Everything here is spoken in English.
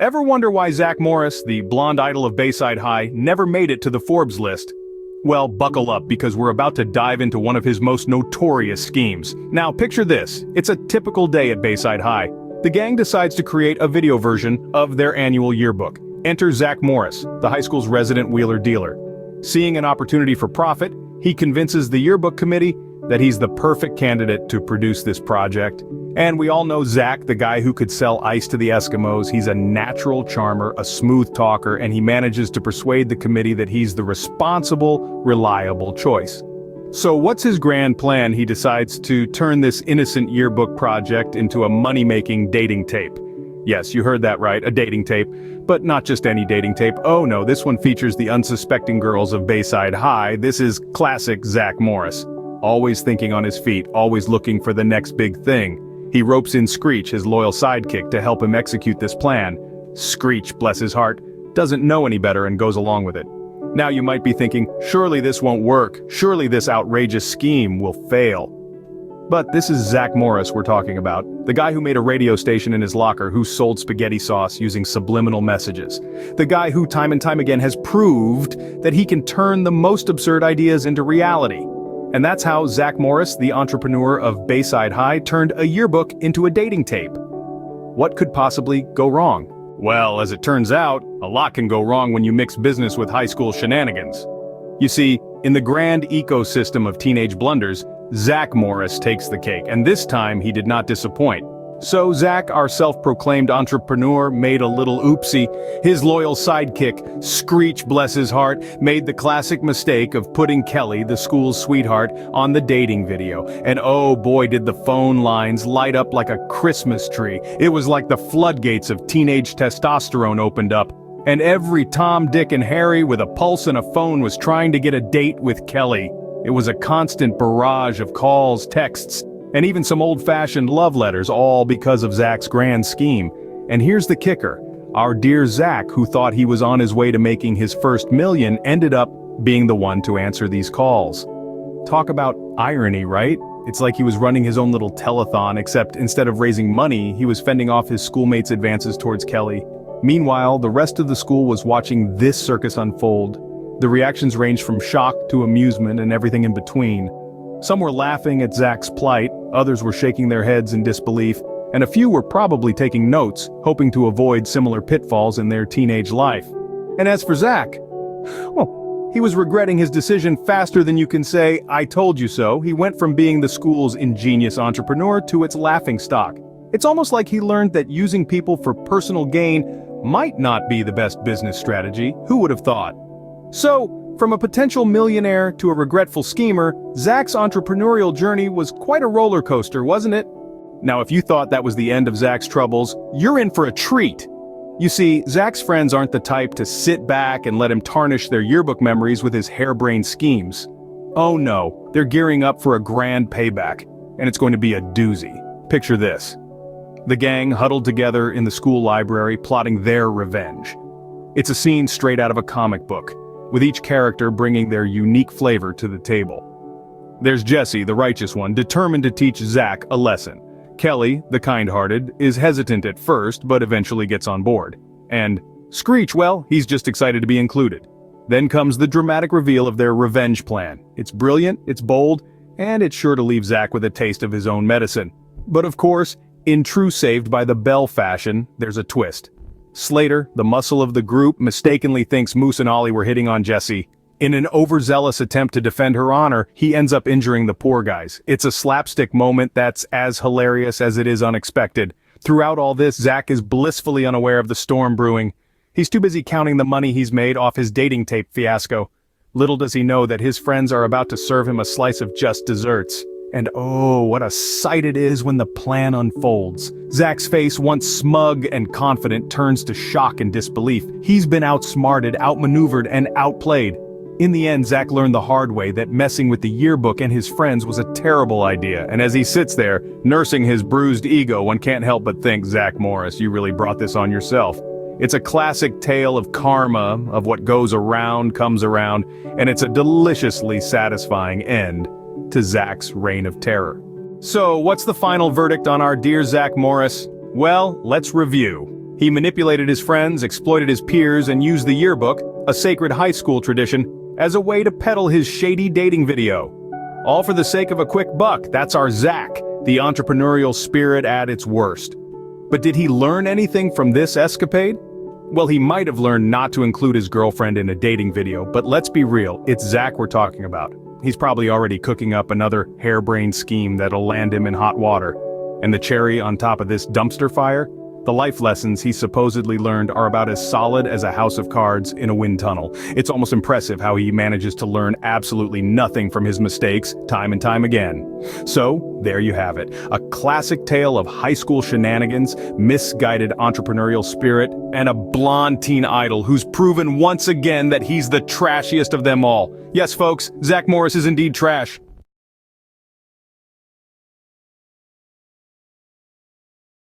Ever wonder why Zack Morris, the blonde idol of Bayside High, never made it to the Forbes list? Well, buckle up because we're about to dive into one of his most notorious schemes. Now picture this, it's a typical day at Bayside High. The gang decides to create a video version of their annual yearbook. Enter Zack Morris, the high school's resident wheeler dealer. Seeing an opportunity for profit, he convinces the yearbook committee that he's the perfect candidate to produce this project. And we all know Zack, the guy who could sell ice to the Eskimos. He's a natural charmer, a smooth talker, and he manages to persuade the committee that he's the responsible, reliable choice. So what's his grand plan? He decides to turn this innocent yearbook project into a money-making dating tape. Yes, you heard that right, a dating tape. But not just any dating tape. Oh no, this one features the unsuspecting girls of Bayside High. This is classic Zack Morris. Always thinking on his feet, always looking for the next big thing. He ropes in Screech, his loyal sidekick, to help him execute this plan. Screech, bless his heart, doesn't know any better and goes along with it. Now you might be thinking, surely this won't work, surely this outrageous scheme will fail. But this is Zack Morris we're talking about, the guy who made a radio station in his locker who sold spaghetti sauce using subliminal messages. The guy who time and time again has proved that he can turn the most absurd ideas into reality. And that's how Zack Morris, the entrepreneur of Bayside High, turned a yearbook into a dating tape. What could possibly go wrong? Well, as it turns out, a lot can go wrong when you mix business with high school shenanigans. You see, in the grand ecosystem of teenage blunders, Zack Morris takes the cake, and this time he did not disappoint. So Zack, our self-proclaimed entrepreneur, made a little oopsie. His loyal sidekick, Screech bless his heart, made the classic mistake of putting Kelly, the school's sweetheart, on the dating video. And oh boy did the phone lines light up like a Christmas tree. It was like the floodgates of teenage testosterone opened up. And every Tom, Dick, and Harry with a pulse and a phone was trying to get a date with Kelly. It was a constant barrage of calls, texts, and even some old-fashioned love letters, all because of Zack's grand scheme. And here's the kicker. Our dear Zack, who thought he was on his way to making his first million, ended up being the one to answer these calls. Talk about irony, right? It's like he was running his own little telethon, except instead of raising money, he was fending off his schoolmates' advances towards Kelly. Meanwhile, the rest of the school was watching this circus unfold. The reactions ranged from shock to amusement and everything in between. Some were laughing at Zack's plight, others were shaking their heads in disbelief, and a few were probably taking notes, hoping to avoid similar pitfalls in their teenage life. And as for Zack, well, he was regretting his decision faster than you can say, "I told you so." He went from being the school's ingenious entrepreneur to its laughingstock. It's almost like he learned that using people for personal gain might not be the best business strategy. Who would have thought? So, from a potential millionaire to a regretful schemer, Zack's entrepreneurial journey was quite a roller coaster, wasn't it? Now if you thought that was the end of Zack's troubles, you're in for a treat. You see, Zack's friends aren't the type to sit back and let him tarnish their yearbook memories with his harebrained schemes. Oh no, they're gearing up for a grand payback, and it's going to be a doozy. Picture this. The gang huddled together in the school library plotting their revenge. It's a scene straight out of a comic book, with each character bringing their unique flavor to the table. There's Jesse, the righteous one, determined to teach Zack a lesson. Kelly, the kind-hearted, is hesitant at first, but eventually gets on board. And Screech, well, he's just excited to be included. Then comes the dramatic reveal of their revenge plan. It's brilliant, it's bold, and it's sure to leave Zack with a taste of his own medicine. But of course, in true Saved by the Bell fashion, there's a twist. Slater, the muscle of the group, mistakenly thinks Moose and Ollie were hitting on Jessie. In an overzealous attempt to defend her honor, he ends up injuring the poor guys. It's a slapstick moment that's as hilarious as it is unexpected. Throughout all this, Zack is blissfully unaware of the storm brewing. He's too busy counting the money he's made off his dating tape fiasco. Little does he know that his friends are about to serve him a slice of just desserts. And oh, what a sight it is when the plan unfolds. Zack's face, once smug and confident, turns to shock and disbelief. He's been outsmarted, outmaneuvered, and outplayed. In the end, Zack learned the hard way that messing with the yearbook and his friends was a terrible idea, and as he sits there, nursing his bruised ego, one can't help but think, Zack Morris, you really brought this on yourself. It's a classic tale of karma, of what goes around comes around, and it's a deliciously satisfying end to Zack's reign of terror. So, what's the final verdict on our dear Zack Morris? Well, let's review. He manipulated his friends, exploited his peers, and used the yearbook, a sacred high school tradition, as a way to peddle his shady dating video. All for the sake of a quick buck. That's our Zack, the entrepreneurial spirit at its worst. But did he learn anything from this escapade? Well, he might have learned not to include his girlfriend in a dating video, but let's be real, it's Zack we're talking about. He's probably already cooking up another harebrained scheme that'll land him in hot water. And the cherry on top of this dumpster fire? The life lessons he supposedly learned are about as solid as a house of cards in a wind tunnel. It's almost impressive how he manages to learn absolutely nothing from his mistakes, time and time again. So, there you have it. A classic tale of high school shenanigans, misguided entrepreneurial spirit, and a blonde teen idol who's proven once again that he's the trashiest of them all. Yes, folks, Zack Morris is indeed trash.